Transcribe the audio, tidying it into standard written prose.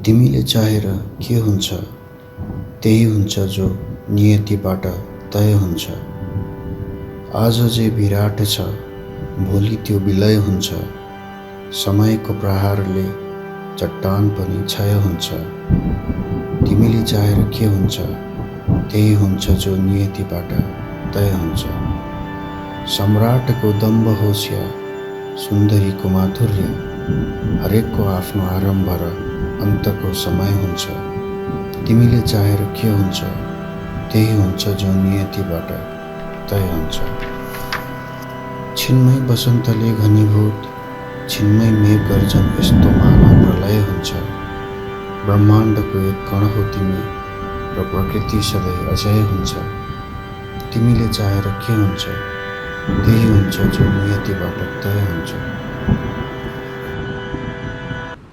तिमीले चाहेर के हुन्छ त्यही हुन्छ जो नियतिबाट तय हुन्छ। आज जे विराट छ भोलि त्यो विलय हुन्छ। समयको प्रहारले चट्टान पनि क्षय हुन्छ। तिमीले चाहेर के हुन्छ त्यही हुन्छ जो नियतिबाट तय हुन्छ। सम्राटको दम्भ होस् या सुन्दरीको माधुर्य, हरेकको आफ्नो आरम्भ र अन्तको समय हुन्छ। तिमीले चाहेर के हुन्छ त्यही हुन्छ जो नियतिबाट तय हुन्छ। छिनमै बसन्तले घनीभूत, छिनमै मेघ गर्जन यस्तो मानव प्रलय हुन्छ। ब्रह्माण्डको एक कण हो तिमी र प्रकृति सधैँ अजय हुन्छ। तिमीले चाहेर के हुन्छ त्यही हुन्छ जो नियतिबाट तय हुन्छ।